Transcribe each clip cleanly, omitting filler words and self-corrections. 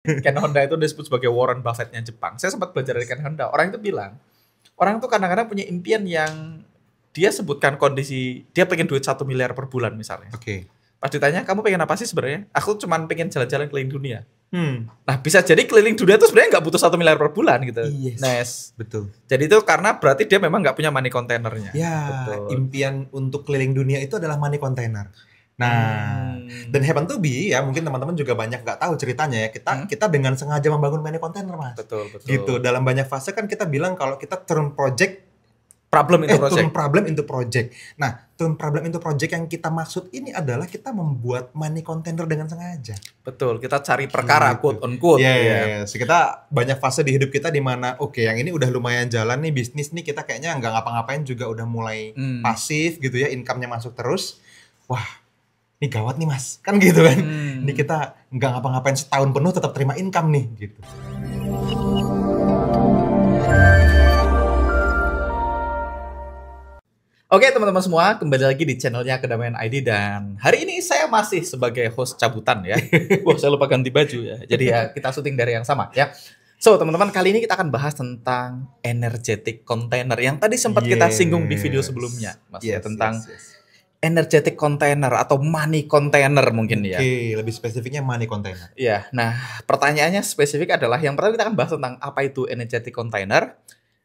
Ken Honda itu disebut sebagai Warren Buffett-nya Jepang. Saya sempat belajar dari Ken Honda. Orang itu bilang, orang itu kadang-kadang punya impian yang dia sebutkan kondisi, dia pengen duit 1 miliar per bulan misalnya. Oke. Pas ditanya, kamu pengen apa sih sebenarnya? Aku cuma pengen jalan-jalan keliling dunia. Nah, bisa jadi keliling dunia itu sebenarnya nggak butuh 1 miliar per bulan gitu. Yes. Nice. Betul. Jadi itu karena berarti dia memang nggak punya money containernya. Ya, Betul. impian untuk keliling dunia itu adalah money container. Nah, dan happen to be ya, mungkin teman-teman juga banyak nggak tahu ceritanya ya. Kita dengan sengaja membangun money container, Mas. Betul. Gitu. Dalam banyak fase kan kita bilang kalau kita turn Problem into project. turn problem into project. Nah, turn problem into project yang kita maksud ini adalah kita membuat money container dengan sengaja. Betul, kita cari perkara Gitu. quote on quote. Yes, kita banyak fase di hidup kita di mana oke, yang ini udah lumayan jalan nih, bisnis nih kita kayaknya nggak ngapa-ngapain juga udah mulai pasif gitu ya, income-nya masuk terus. Wah, ini gawat nih Mas, kan gitu kan. Ini kita nggak ngapa-ngapain setahun penuh tetap terima income nih gitu. Oke teman-teman semua, kembali lagi di channelnya Kedamaian ID dan hari ini saya masih sebagai host cabutan ya. Wah, saya lupa ganti baju ya. Jadi ya kita syuting dari yang sama ya. So teman-teman, kali ini kita akan bahas tentang energetic container yang tadi sempat kita singgung di video sebelumnya, Mas ya, tentang energetic container atau money container mungkin ya. Oke, lebih spesifiknya money container. Iya, nah pertanyaannya spesifik adalah yang pertama kita akan bahas tentang apa itu energetic container,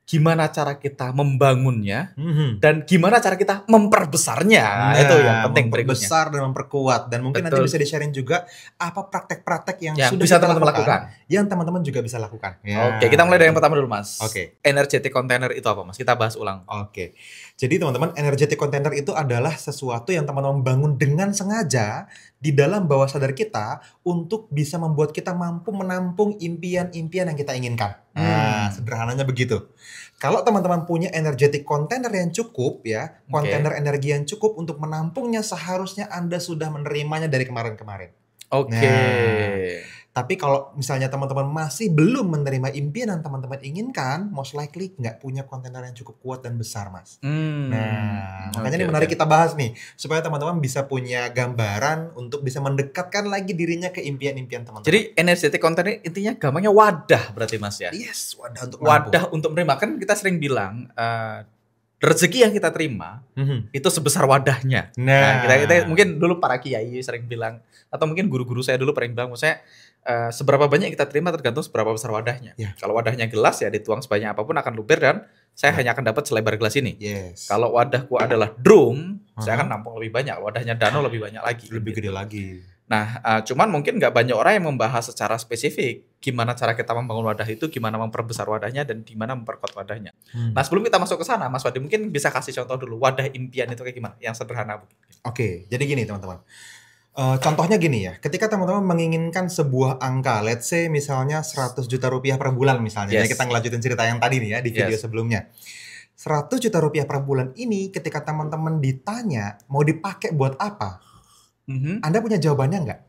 gimana cara kita membangunnya, dan gimana cara kita memperbesarnya. Nah, itu yang penting berikutnya. Memperbesar dan memperkuat. Dan mungkin nanti Betul. bisa di-sharing juga apa praktek-praktek yang Yang sudah bisa kita teman-teman lakukan. yang teman-teman juga bisa lakukan. Ya. Oke, kita mulai dari yang pertama dulu, Mas. Oke. Energetic container itu apa, Mas? Kita bahas ulang. Oke. Jadi teman-teman, energetic container itu adalah sesuatu yang teman-teman bangun dengan sengaja di dalam bawah sadar kita untuk bisa membuat kita mampu menampung impian-impian yang kita inginkan. Nah, sederhananya begitu. Kalau teman-teman punya energetic container yang cukup ya, kontainer energi yang cukup untuk menampungnya, seharusnya Anda sudah menerimanya dari kemarin-kemarin. Oke. Nah, tapi kalau misalnya teman-teman masih belum menerima impian yang teman-teman inginkan, most likely nggak punya kontainer yang cukup kuat dan besar, Mas. Nah, makanya ini menarik kita bahas nih, supaya teman-teman bisa punya gambaran untuk bisa mendekatkan lagi dirinya ke impian-impian teman-teman. Jadi energetic container intinya gampangnya wadah berarti, Mas ya? Yes, wadah untuk Wadah untuk menerima. Kan kita sering bilang rezeki yang kita terima itu sebesar wadahnya. Nah, kita mungkin dulu para kiai sering bilang, atau mungkin guru-guru saya dulu sering bilang, maksudnya seberapa banyak kita terima tergantung seberapa besar wadahnya. Kalau wadahnya gelas ya dituang sebanyak apapun akan luber dan saya hanya akan dapat selebar gelas ini. Kalau wadahku adalah drum, saya akan nampung lebih banyak. Wadahnya danau lebih banyak lagi. Lebih gede lagi. Nah, cuman mungkin nggak banyak orang yang membahas secara spesifik gimana cara kita membangun wadah itu, gimana memperbesar wadahnya, dan gimana memperkuat wadahnya. Nah, sebelum kita masuk ke sana, Mas Wadi mungkin bisa kasih contoh dulu wadah impian itu kayak gimana, yang sederhana. Oke, jadi gini teman-teman. Contohnya gini ya, ketika teman-teman menginginkan sebuah angka, let's say misalnya 100 juta rupiah per bulan misalnya, ya kita ngelanjutin cerita yang tadi nih ya di video sebelumnya. 100 juta rupiah per bulan ini ketika teman-teman ditanya mau dipakai buat apa, Anda punya jawabannya nggak?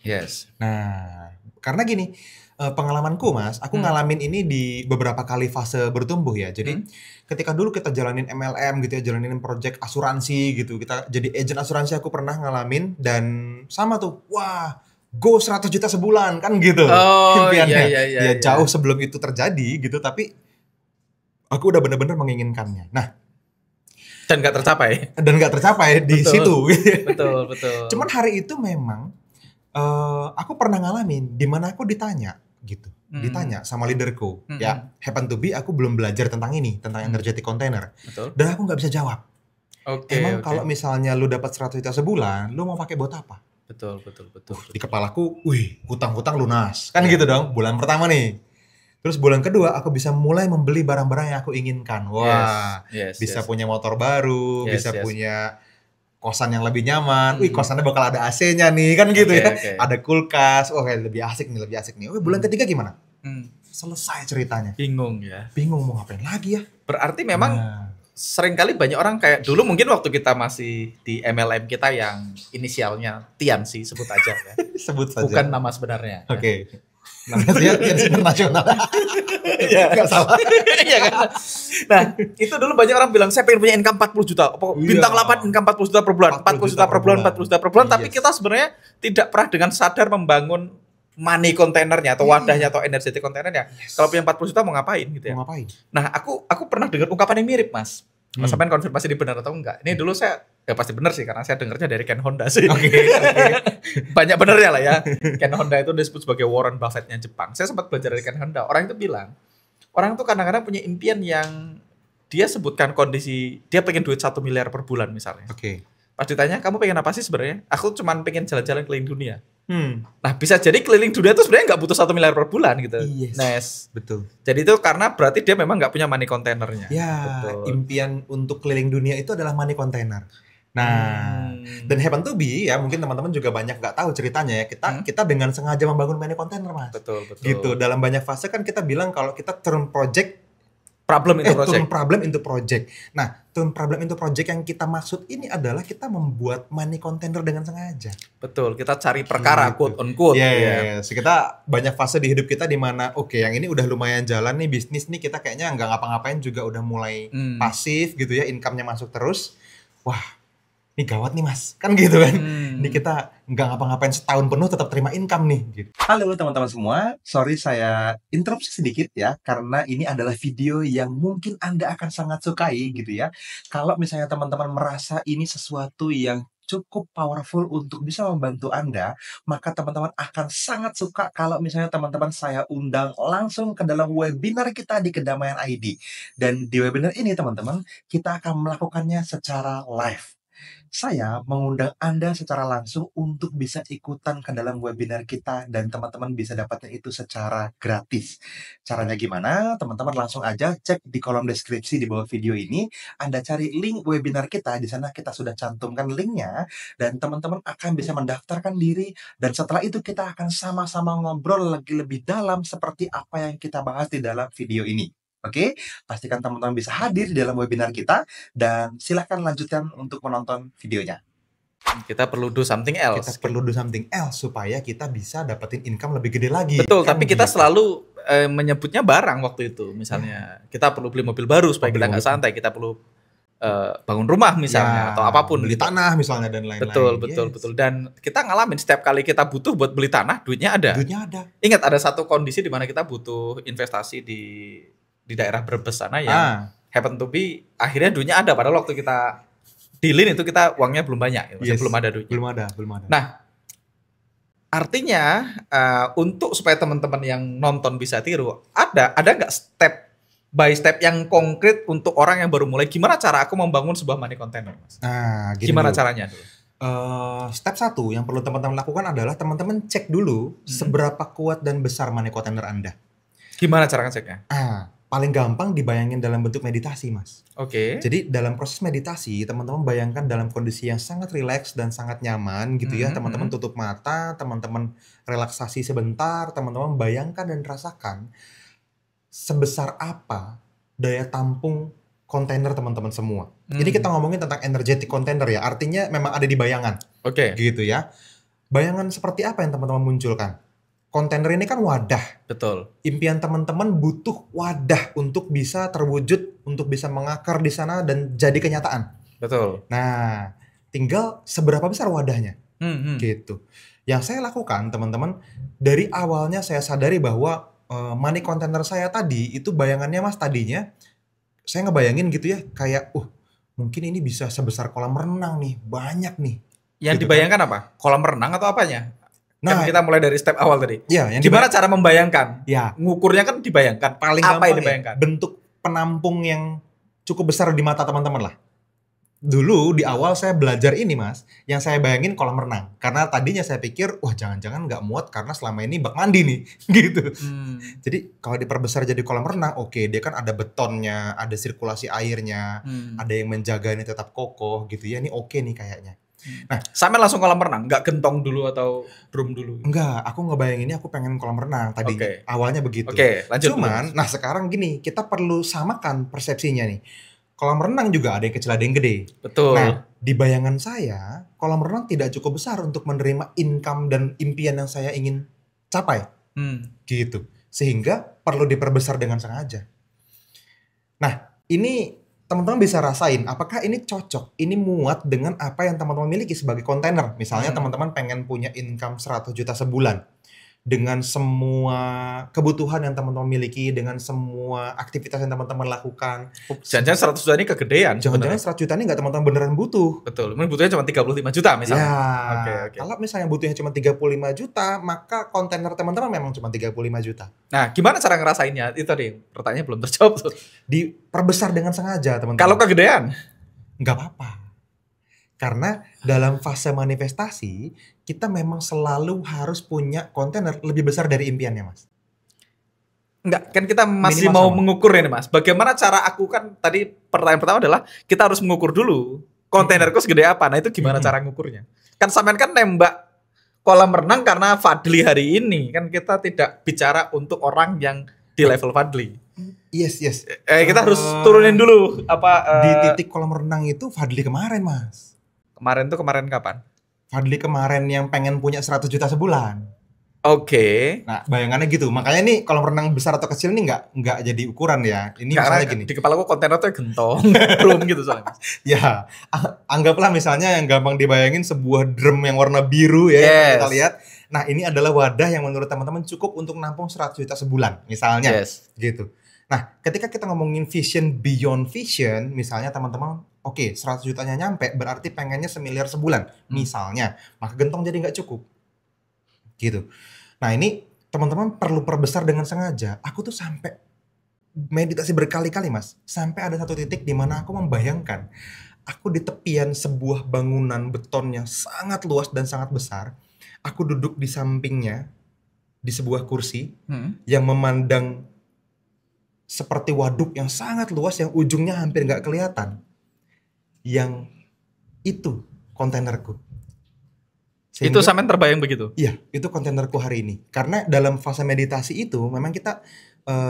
Yes. Nah, karena gini, pengalamanku Mas, aku ngalamin ini di beberapa kali fase bertumbuh ya. Jadi ketika dulu kita jalanin MLM gitu ya, jalanin project asuransi gitu, kita jadi agent asuransi, aku pernah ngalamin dan sama tuh, wah go 100 juta sebulan kan gitu. Impiannya. Ya jauh sebelum itu terjadi gitu, tapi aku udah bener-bener menginginkannya. Nah, dan nggak tercapai di situ. Betul. Cuman hari itu memang aku pernah ngalamin di mana aku ditanya gitu. Ditanya sama leaderku, ya happen to be aku belum belajar tentang ini, tentang energetic container. Dan aku nggak bisa jawab. Emang kalau misalnya lu dapat 100 juta sebulan, lu mau pakai buat apa? Betul. Di kepalaku, wih, hutang-hutang lunas. Kan gitu dong, bulan pertama nih. Terus bulan kedua aku bisa mulai membeli barang-barang yang aku inginkan. Wah, bisa punya motor baru, bisa punya kosan yang lebih nyaman. Wih, kosannya bakal ada AC-nya nih, kan gitu ya. Ada kulkas. Oh, lebih asik nih. Oke, bulan ketiga gimana? Selesai ceritanya. Bingung mau ngapain lagi ya? Berarti memang seringkali banyak orang kayak dulu mungkin waktu kita masih di MLM kita yang inisialnya Tian sih, sebut aja ya. Sebut saja. Bukan nama sebenarnya. Oke. Namanya Tian internasional. Iya, enggak salah. Iya kan? Nah, itu dulu banyak orang bilang saya pengen punya income 40 juta. Bintang 8 income 40 juta per bulan. 40 juta per bulan, 40 juta per bulan, tapi kita sebenarnya tidak pernah dengan sadar membangun money containernya atau wadahnya atau energetic containernya. Kalau punya 40 juta mau ngapain gitu ya. Mau ngapain? Nah, aku pernah dengar ungkapan yang mirip, Mas. Mas sampean konfirmasi ini benar atau enggak. Ini dulu saya ya pasti benar sih karena saya dengarnya dari Ken Honda sih. Oke. Banyak benernya lah ya. Ken Honda itu disebut sebagai Warren Buffett-nya Jepang. Saya sempat belajar dari Ken Honda. Orang itu bilang, orang itu kadang-kadang punya impian yang dia sebutkan kondisi dia pengen duit 1 miliar per bulan misalnya. Oke. Pas ditanya, kamu pengen apa sih sebenarnya? Aku cuma pengen jalan-jalan keliling dunia. Nah, bisa jadi keliling dunia itu sebenarnya nggak butuh 1 miliar per bulan gitu. Yes. Betul. Jadi itu karena berarti dia memang nggak punya money containernya. Ya, betul. Impian untuk keliling dunia itu adalah money container. Nah, dan happen to be ya, mungkin teman-teman juga banyak nggak tahu ceritanya ya. Kita dengan sengaja membangun money container, Mas. Betul. Gitu. Dalam banyak fase kan kita bilang kalau kita turn problem into project. Nah, turn problem into project yang kita maksud ini adalah kita membuat money container dengan sengaja. Betul, kita cari perkara quote on quote. Yes. Kita banyak fase di hidup kita di mana yang ini udah lumayan jalan nih bisnis nih, kita kayaknya nggak ngapa-ngapain juga udah mulai pasif gitu ya, income-nya masuk terus. Wah, ini gawat nih Mas, kan gitu kan. Ini kita nggak ngapa-ngapain setahun penuh tetap terima income nih gitu. Halo teman-teman semua, sorry saya interupsi sedikit ya, karena ini adalah video yang mungkin Anda akan sangat sukai gitu ya. Kalau misalnya teman-teman merasa ini sesuatu yang cukup powerful untuk bisa membantu Anda, maka teman-teman akan sangat suka kalau misalnya teman-teman saya undang langsung ke dalam webinar kita di Kedamaian ID. Dan di webinar ini teman-teman, kita akan melakukannya secara live. Saya mengundang Anda secara langsung untuk bisa ikutan ke dalam webinar kita dan teman-teman bisa dapatnya itu secara gratis. Caranya gimana? Teman-teman langsung aja cek di kolom deskripsi di bawah video ini. Anda cari link webinar kita, di sana kita sudah cantumkan linknya dan teman-teman akan bisa mendaftarkan diri dan setelah itu kita akan sama-sama ngobrol lebih dalam seperti apa yang kita bahas di dalam video ini. Oke, pastikan teman-teman bisa hadir di dalam webinar kita dan silahkan lanjutkan untuk menonton videonya. Kita perlu do something else. Kita perlu do something else supaya kita bisa dapetin income lebih gede lagi. Betul, kan tapi kita selalu menyebutnya barang waktu itu. Misalnya kita perlu beli mobil baru supaya kita nggak santai. Kita perlu bangun rumah misalnya atau apapun. Beli tanah misalnya dan lain-lain. Betul. Dan kita ngalamin setiap kali kita butuh buat beli tanah, duitnya ada. Ingat ada satu kondisi di mana kita butuh investasi di daerah Brebes sana yang happen to be akhirnya duitnya ada padahal waktu kita dealin itu kita uangnya belum banyak belum ada duitnya. Belum ada. Nah, artinya untuk supaya teman-teman yang nonton bisa tiru, ada nggak step by step yang konkret untuk orang yang baru mulai, gimana cara aku membangun sebuah money container, Mas? Gimana caranya dulu? Step 1 yang perlu teman-teman lakukan adalah teman-teman cek dulu seberapa kuat dan besar money container Anda. Gimana cara ngeceknya? Paling gampang dibayangin dalam bentuk meditasi, Mas. Oke. Jadi dalam proses meditasi, teman-teman bayangkan dalam kondisi yang sangat rileks dan sangat nyaman gitu ya. Teman-teman tutup mata, teman-teman relaksasi sebentar, teman-teman bayangkan dan rasakan sebesar apa daya tampung kontainer teman-teman semua. Jadi kita ngomongin tentang energetic container ya, artinya memang ada di bayangan. Oke. Gitu ya. Bayangan seperti apa yang teman-teman munculkan? Kontainer ini kan wadah. Betul. Impian teman-teman butuh wadah untuk bisa terwujud, untuk bisa mengakar di sana dan jadi kenyataan. Betul. Nah, tinggal seberapa besar wadahnya. Gitu. Yang saya lakukan, teman-teman, dari awalnya saya sadari bahwa money container saya tadi, itu bayangannya Mas tadinya, saya ngebayangin gitu ya, kayak, mungkin ini bisa sebesar kolam renang nih, banyak nih. Yang gitu dibayangkan kan? Apa? Kolam renang atau apanya? Nah, kan kita mulai dari step awal tadi. Iya, gimana cara membayangkan? Ya. Ngukurnya kan dibayangkan. Paling apa yang dibayangkan? Bentuk penampung yang cukup besar di mata teman-teman lah. Dulu di awal saya belajar ini Mas, yang saya bayangin kolam renang. Karena tadinya saya pikir, jangan-jangan nggak muat karena selama ini bak mandi nih, gitu. Jadi kalau diperbesar jadi kolam renang, dia kan ada betonnya, ada sirkulasi airnya, ada yang menjaga ini tetap kokoh gitu ya. Ini oke nih kayaknya. Nah, sampai langsung kolam renang, nggak gentong dulu atau drum dulu? Enggak, aku ngebayanginnya aku pengen kolam renang tadi. Awalnya begitu. Lanjut. Cuman, sekarang gini, kita perlu samakan persepsinya nih. Kolam renang juga ada yang kecil, ada yang gede. Betul. Nah, di bayangan saya, kolam renang tidak cukup besar untuk menerima income dan impian yang saya ingin capai. Gitu. Sehingga perlu diperbesar dengan sengaja. Nah, ini teman-teman bisa rasain apakah ini cocok, ini muat dengan apa yang teman-teman miliki sebagai kontainer. Misalnya teman-teman pengen punya income 100 juta sebulan. dengan semua kebutuhan yang teman-teman miliki, dengan semua aktivitas yang teman-teman lakukan. Jangan-jangan 100 juta ini kegedean. Jangan-jangan 100 juta ini nggak teman-teman beneran butuh. Betul, mungkin butuhnya cuma 35 juta misalnya. Ya, kalau misalnya butuhnya cuma 35 juta, maka kontainer teman-teman memang cuma 35 juta. Nah, gimana cara ngerasainnya? Itu tadi pertanyaannya belum terjawab tuh. Diperbesar dengan sengaja, teman-teman. Kalau kegedean? Nggak apa-apa. Karena dalam fase manifestasi, kita memang selalu harus punya kontainer lebih besar dari impiannya, Mas. Enggak, kan kita masih Minimal mau sama. mengukur ini, Mas. Bagaimana cara aku kan tadi pertanyaan pertama adalah kita harus mengukur dulu kontainerku segede apa. Nah, itu gimana cara ngukurnya? Kan sampean kan nembak kolam renang karena Fadli hari ini. Kan kita tidak bicara untuk orang yang di level Fadli. Yes. Kita harus turunin dulu Di titik kolam renang itu Fadli kemarin, Mas. Kemarin kapan? Fadli kemarin yang pengen punya 100 juta sebulan. Oke. Nah, bayangannya gitu. Makanya nih kolam renang besar atau kecil ini nggak jadi ukuran ya. Ini Karena misalnya gini. di kepala gua kontainer tuh gentong. Belum gitu soalnya. Ya, anggaplah misalnya yang gampang dibayangin sebuah drum yang warna biru ya, Yes. kita lihat. Nah, ini adalah wadah yang menurut teman-teman cukup untuk nampung 100 juta sebulan, misalnya. Yes. Gitu. Nah, ketika kita ngomongin vision beyond vision, misalnya teman-teman, oke, 100 jutanya nyampe, berarti pengennya 1 miliar sebulan, misalnya. Maka gentong jadi nggak cukup. Gitu. Nah, ini teman-teman perlu perbesar dengan sengaja. Aku tuh sampai meditasi berkali-kali, Mas. Sampai ada satu titik di mana aku membayangkan aku di tepian sebuah bangunan beton yang sangat luas dan sangat besar. Aku duduk di sampingnya di sebuah kursi yang memandang seperti waduk yang sangat luas yang ujungnya hampir nggak kelihatan. Yang itu kontainerku. Itu sampean terbayang begitu? Iya, itu kontainerku hari ini. Karena dalam fase meditasi itu memang kita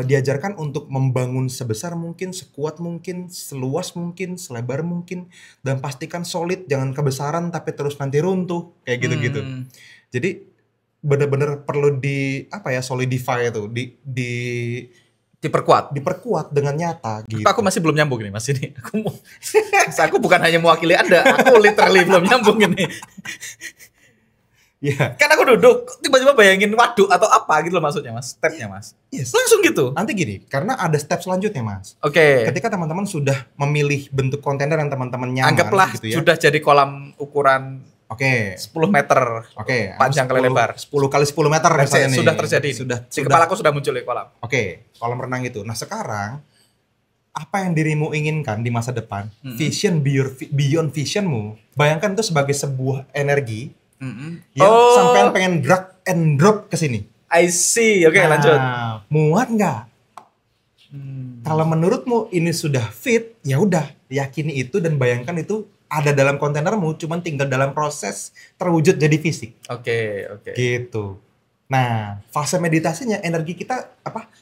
diajarkan untuk membangun sebesar mungkin, sekuat mungkin, seluas mungkin, selebar mungkin, dan pastikan solid, jangan kebesaran tapi terus nanti runtuh kayak gitu-gitu. Jadi benar-benar perlu solidify itu, diperkuat dengan nyata gitu. Aku masih belum nyambung nih Mas ini. Aku bukan hanya mewakili Anda, aku literally belum nyambung ini. Iya. Kan aku duduk, tiba-tiba bayangin waduk atau apa gitu loh maksudnya Mas, stepnya Mas. Yes. Langsung gitu. Nanti gini, karena ada step selanjutnya Mas. Oke. Ketika teman-teman sudah memilih bentuk kontainer yang teman-teman nyaman, Anggaplah gitu ya. sudah jadi kolam ukuran 10 meter panjang kali lebar. 10 kali 10 meter misalnya nih. Sudah terjadi. Di kepalaku sudah muncul di kolam. Oke, kolam renang itu. Nah sekarang, apa yang dirimu inginkan di masa depan, vision beyond visionmu, bayangkan itu sebagai sebuah energi yang sampai pengen drag and drop ke sini. I see. Oke, lanjut. Muat nggak? Kalau menurutmu ini sudah fit, ya udah yakini itu dan bayangkan itu ada dalam kontainermu, cuman tinggal dalam proses terwujud jadi fisik. Oke. Gitu. Nah, fase meditasinya energi kita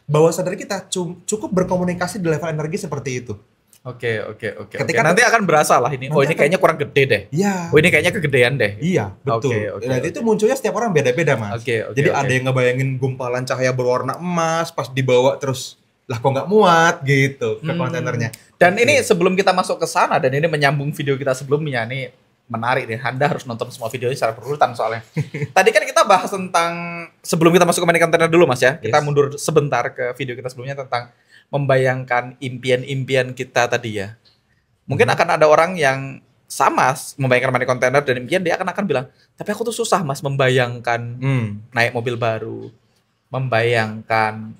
bawah sadar kita cukup berkomunikasi di level energi seperti itu. Oke. Ketika nanti akan berasa lah ini. Oh, ini kayaknya kurang gede deh. Iya. Oh, ini kayaknya kegedean deh. Iya, betul. Dan itu munculnya setiap orang beda-beda, Mas. Jadi ada yang ngebayangin gumpalan cahaya berwarna emas, pas dibawa terus lah kok nggak muat gitu ke kontainernya. Dan ini sebelum kita masuk ke sana dan ini menyambung video kita sebelumnya nih, menarik nih. Anda harus nonton semua videonya secara berurutan soalnya. Tadi kan kita bahas tentang sebelum kita masuk ke money container dulu Mas ya. Kita mundur sebentar ke video kita sebelumnya tentang membayangkan impian-impian kita tadi ya. Mungkin akan ada orang yang sama membayangkan money container dan impian, dia akan bilang, tapi aku tuh susah Mas membayangkan naik mobil baru, membayangkan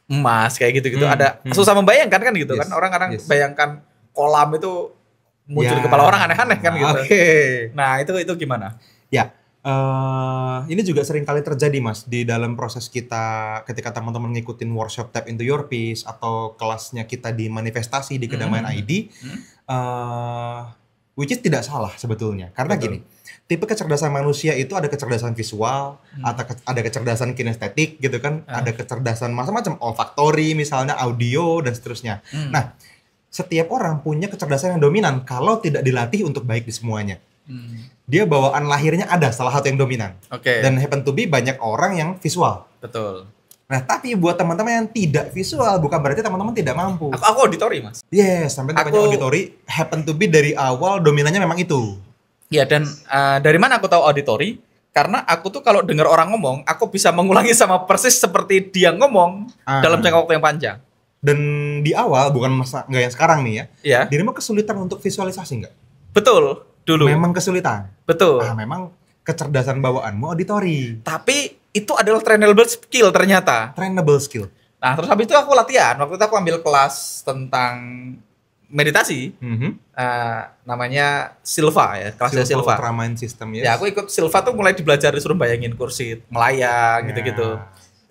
emas kayak gitu-gitu. Ada susah membayangkan kan gitu kan. Orang kadang bayangkan kolam itu muncul di kepala orang aneh-aneh kan gitu. Nah, itu gimana? Ya. Ini juga sering kali terjadi Mas di dalam proses kita ketika teman-teman ngikutin workshop Tap into Your Peace atau kelasnya kita di manifestasi di Kedamaian ID, which is tidak salah sebetulnya karena gini, tipe kecerdasan manusia itu ada kecerdasan visual, ada kecerdasan kinestetik gitu kan, ada kecerdasan macam-macam, olfaktori misalnya, audio dan seterusnya. Nah, setiap orang punya kecerdasan yang dominan kalau tidak dilatih untuk baik di semuanya. Dia bawaan lahirnya ada salah satu yang dominan. Dan happen to be banyak orang yang visual. Betul. Nah, tapi buat teman-teman yang tidak visual bukan berarti teman-teman tidak mampu. Aku auditori, Mas. Yes, sampai banyak auditori happen to be dari awal dominannya memang itu. Iya, dan dari mana aku tahu auditori? karena aku tuh kalau dengar orang ngomong, aku bisa mengulangi sama persis seperti dia ngomong dalam jangka waktu yang panjang. Dan di awal, bukan masa nggak yang sekarang nih ya, Iya. dirimu kesulitan untuk visualisasi nggak? Betul, dulu. Memang kesulitan? Betul. Memang kecerdasan bawaanmu auditori. Tapi itu adalah trainable skill ternyata. Trainable skill. Nah, terus habis itu aku latihan. Waktu itu aku ambil kelas tentang meditasi. Namanya Silva ya, kelasnya Silva. Ultramind System, yes. Ya, aku ikut Silva tuh mulai belajar disuruh bayangin kursi melayang gitu-gitu.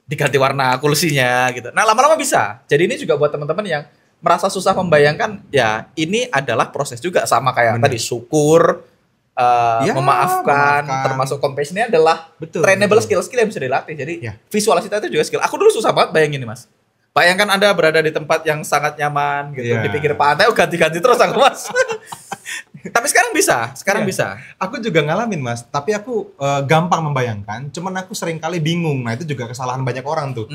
Diganti warna kursinya gitu. Nah, lama-lama bisa. Jadi ini juga buat teman-teman yang merasa susah membayangkan, ya ini adalah proses juga sama kayak tadi syukur, memaafkan, termasuk compassion ini adalah trainable skill-skill yang bisa dilatih. Jadi visualisasi itu juga skill. Aku dulu susah banget bayangin nih, Mas. Bayangkan Anda berada di tempat yang sangat nyaman gitu, di pinggir pantai, ganti-ganti terus aku, Mas. Tapi sekarang bisa. Aku juga ngalamin, Mas. Tapi aku gampang membayangkan, cuman aku sering kali bingung. Nah, itu juga kesalahan banyak orang tuh.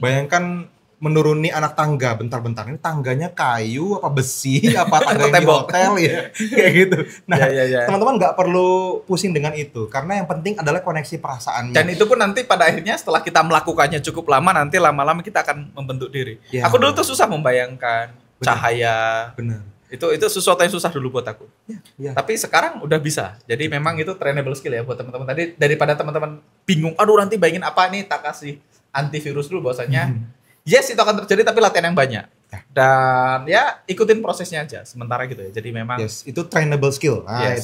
Bayangkan menuruni anak tangga, bentar-bentar ini tangganya kayu apa besi apa tangga di hotel ya, kayak gitu. Nah, teman-teman nggak perlu pusing dengan itu, karena yang penting adalah koneksi perasaannya. Dan itu pun nanti pada akhirnya setelah kita melakukannya cukup lama, nanti lama-lama kita akan membentuk diri. Aku dulu tuh susah membayangkan cahaya. Benar. Itu sesuatu yang susah dulu buat aku. Tapi sekarang udah bisa. Jadi memang itu trainable skill ya buat teman-teman. Tadi daripada teman-teman bingung, aduh nanti bayangin apa nih, tak kasih antivirus dulu bahwasanya. Yes, itu akan terjadi, tapi latihan yang banyak. Dan ya ikutin prosesnya aja sementara gitu ya. Jadi memang itu trainable skill. Nah,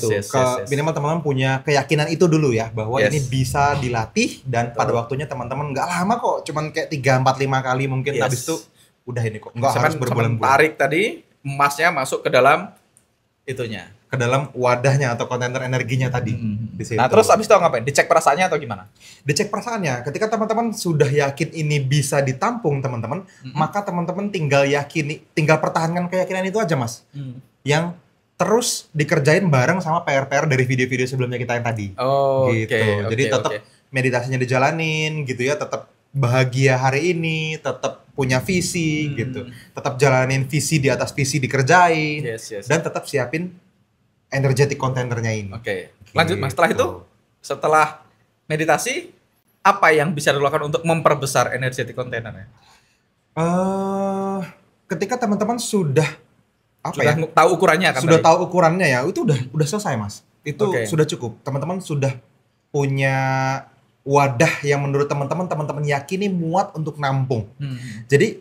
minimal teman-teman punya keyakinan itu dulu ya, bahwa ini bisa dilatih dan pada waktunya teman-teman nggak lama kok, cuman kayak 3, 4, 5 kali mungkin habis itu udah ini kok. Nggak harus berbulan-bulan. Tarik tadi emasnya masuk ke dalam itunya, ke dalam wadahnya atau kontainer energinya tadi. Di situ. Nah, terus abis itu ngapain? Dicek perasaannya atau gimana? Dicek perasaannya. Ketika teman-teman sudah yakin ini bisa ditampung, teman-teman, maka teman-teman tinggal pertahankan keyakinan itu aja, Mas. Yang terus dikerjain bareng sama PR-PR dari video-video sebelumnya kita yang tadi. Jadi tetap meditasinya dijalanin gitu ya, tetap bahagia hari ini, tetap punya visi gitu, tetap jalanin visi di atas visi dikerjain, dan tetap siapin energetic containernya ini. Lanjut, Mas. Setelah itu, setelah meditasi, apa yang bisa dilakukan untuk memperbesar energetic containernya? Ketika teman-teman sudah tahu ukurannya kan? Sudah tahu ukurannya ya, itu udah selesai, Mas. Itu sudah cukup. Teman-teman sudah punya wadah yang menurut teman-teman yakini muat untuk nampung. Jadi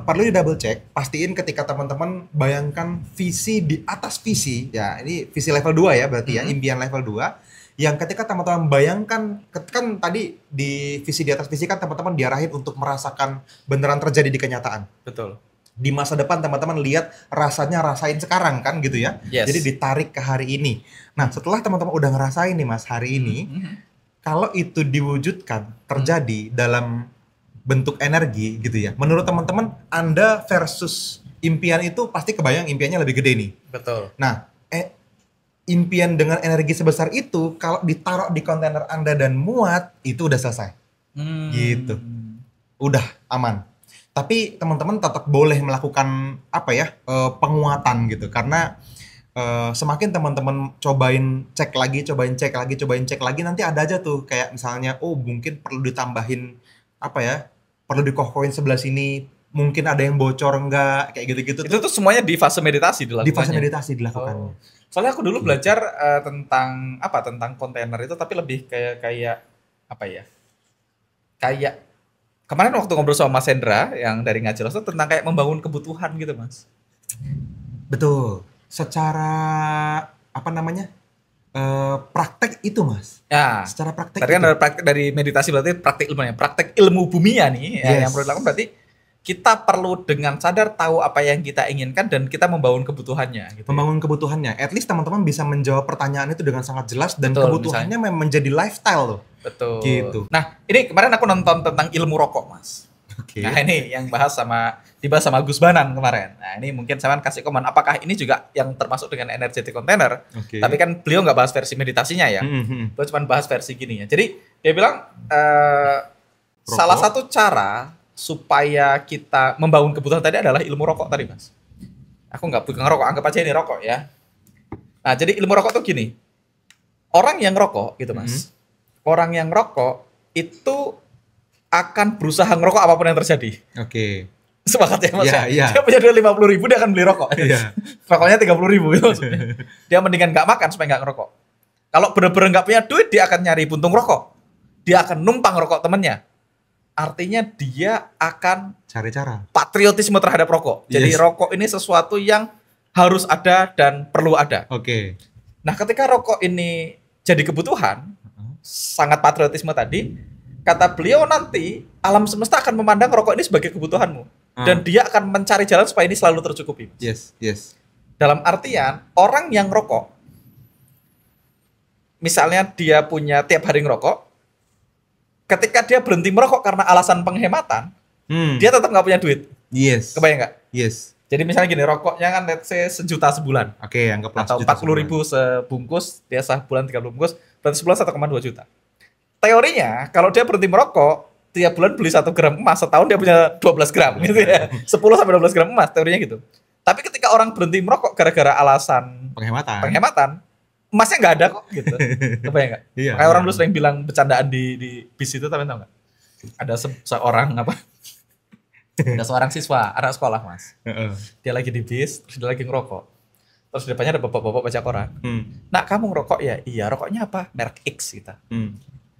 perlu di double check, pastiin ketika teman-teman bayangkan visi di atas visi, ya ini visi level 2 ya berarti ya, impian level 2, yang ketika teman-teman bayangkan, kan tadi di visi di atas visi kan teman-teman diarahin untuk merasakan beneran terjadi di kenyataan. Betul. Di masa depan teman-teman lihat rasanya rasain sekarang kan gitu ya. Jadi ditarik ke hari ini. Nah, setelah teman-teman udah ngerasain nih, Mas, hari ini, kalau itu diwujudkan terjadi dalam bentuk energi gitu ya, menurut teman-teman Anda versus impian itu pasti kebayang impiannya lebih gede nih. Betul. Nah, impian dengan energi sebesar itu kalau ditaruh di kontainer Anda dan muat, itu udah selesai. Gitu. Udah aman. Tapi teman-teman tetap boleh melakukan penguatan gitu, karena semakin teman-teman cobain cek lagi, nanti ada aja tuh kayak misalnya mungkin perlu ditambahin perlu dikokohin sebelah sini, mungkin ada yang bocor enggak, kayak gitu-gitu. Itu tuh semuanya di fase meditasi dilakukannya. Di fase meditasi dilakukannya. Soalnya aku dulu belajar tentang kontainer itu, tapi lebih kayak kemarin waktu ngobrol sama Mas Hendra yang dari Ngajelos itu tentang kayak membangun kebutuhan gitu, Mas. Betul. Secara praktek itu, Mas. Ya. Secara praktek. Tadi kan ada praktek dari meditasi, berarti praktek ilmunya. Praktek ilmu bumia nih yang perlu dilakukan, berarti kita perlu dengan sadar tahu apa yang kita inginkan dan kita membangun kebutuhannya. Gitu. Membangun kebutuhannya. At least teman-teman bisa menjawab pertanyaan itu dengan sangat jelas dan kebutuhannya menjadi lifestyle loh. Betul. Gitu. Nah, ini kemarin aku nonton tentang ilmu rokok, Mas. Nah, ini yang dibahas sama Gus Banan kemarin. Nah, ini mungkin saya kasih komen, apakah ini juga yang termasuk dengan energetic container? Tapi kan beliau nggak bahas versi meditasinya ya. Beliau cuma bahas versi gini ya. Jadi dia bilang salah satu cara supaya kita membangun kebutuhan tadi adalah ilmu rokok tadi, Mas. Aku nggak pegang rokok, anggap aja ini rokok ya. Nah, jadi ilmu rokok tuh gini. Orang yang rokok gitu, Mas. orang yang rokok itu akan berusaha ngerokok apapun yang terjadi. Oke. Sepakat ya Mas? Iya. Dia punya duit 50.000 dia akan beli rokok. Iya. Rokoknya 30.000 gitu maksudnya. Dia mendingan nggak makan supaya nggak ngerokok. Kalau bener-bener nggak punya duit, dia akan nyari puntung rokok. Dia akan numpang rokok temennya. Artinya dia akan Cari cara. patriotisme terhadap rokok. Jadi rokok ini sesuatu yang harus ada dan perlu ada. Oke. Nah, ketika rokok ini jadi kebutuhan, sangat patriotisme tadi, kata beliau nanti alam semesta akan memandang rokok ini sebagai kebutuhanmu. Dan dia akan mencari jalan supaya ini selalu tercukupi. Yes. Dalam artian, orang yang rokok, misalnya dia punya tiap hari ngerokok, ketika dia berhenti merokok karena alasan penghematan, dia tetap nggak punya duit. Yes. Kebayang nggak? Yes. Jadi misalnya gini, rokoknya kan let's say 1 juta sebulan. Oke, anggaplah Atau 40.000 sebungkus, dia sebulan 30 bungkus, berarti sebulan 1,2 juta. Teorinya, kalau dia berhenti merokok, tiap bulan beli 1 gram emas, setahun dia punya 12 gram gitu ya. 10 sampai 12 gram emas, teorinya gitu. Tapi ketika orang berhenti merokok gara-gara alasan penghematan, emasnya nggak ada kok gitu. Kebayang nggak? Iya. Kayak orang dulu sering bilang bercandaan di bis itu, tapi tahu nggak? Ada seorang ada seorang siswa, anak sekolah Mas. Dia lagi di bis, terus dia lagi ngerokok. Terus di depannya ada bapak-bapak baca koran. Nak, kamu ngerokok ya? Iya, rokoknya apa? Merek X kita.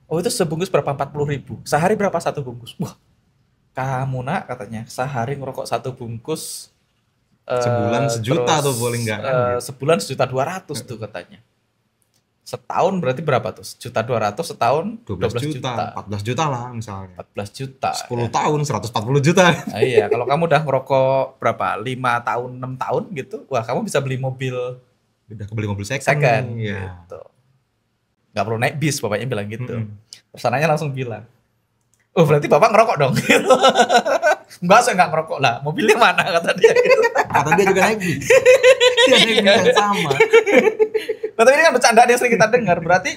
Oh, itu sebungkus berapa? 40.000. Sehari berapa 1 bungkus? Wah, kamu nak katanya sehari ngerokok 1 bungkus sebulan 1 juta tuh paling enggak kan? Sebulan 1.200.000 tuh katanya. Setahun berarti berapa tuh? 1.200.000 setahun 12 juta, 14 juta lah misalnya. 14 juta. 10 tahun 140 juta. Nah, iya, kalau kamu udah ngerokok berapa? 5 tahun, 6 tahun gitu. Wah, kamu bisa beli mobil second ya. gitu. Gak perlu naik bis, bapaknya bilang gitu. Terus anaknya langsung bilang, oh berarti bapak ngerokok dong. Enggak, saya nggak ngerokok lah. Mobilnya mana kata dia gitu. Kata dia juga naik bis. Dia naik bis yang sama. Nah, tapi ini kan bercandaan yang sering kita dengar. Berarti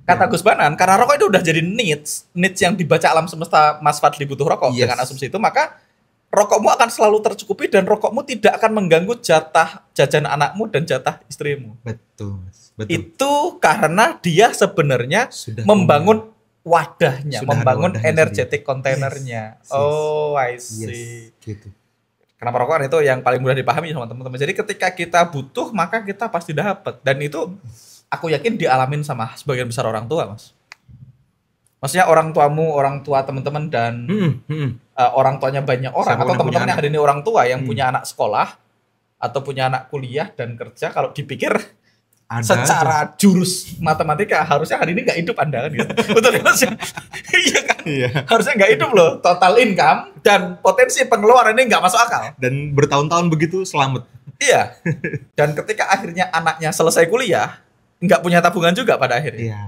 kata Gus Banan, karena rokok itu udah jadi needs yang dibaca alam semesta, Mas Fadli butuh rokok. Dengan asumsi itu, maka rokokmu akan selalu tercukupi dan rokokmu tidak akan mengganggu jatah jajan anakmu dan jatah istrimu. Betul. Itu karena dia sebenarnya sudah membangun wadahnya, membangun energetic containernya. Yes. Oh, I see. Yes. Gitu. Kenapa rokok itu yang paling mudah dipahami sama teman-teman. Jadi ketika kita butuh, maka kita pasti dapat. Dan itu aku yakin dialamin sama sebagian besar orang tua, Mas. Maksudnya orang tuamu, orang tua teman-teman, dan orang tuanya banyak orang. Atau teman-teman yang hari ini orang tua yang punya anak sekolah, atau punya anak kuliah dan kerja, kalau dipikir secara jurus matematika harusnya hari ini nggak hidup Anda kan gitu. Betul ya Mas? Iya kan? Iya. Harusnya nggak hidup loh. Total income dan potensi pengeluaran ini nggak masuk akal. Dan bertahun-tahun begitu selamat. Iya. Dan ketika akhirnya anaknya selesai kuliah, nggak punya tabungan juga pada akhirnya. Iya.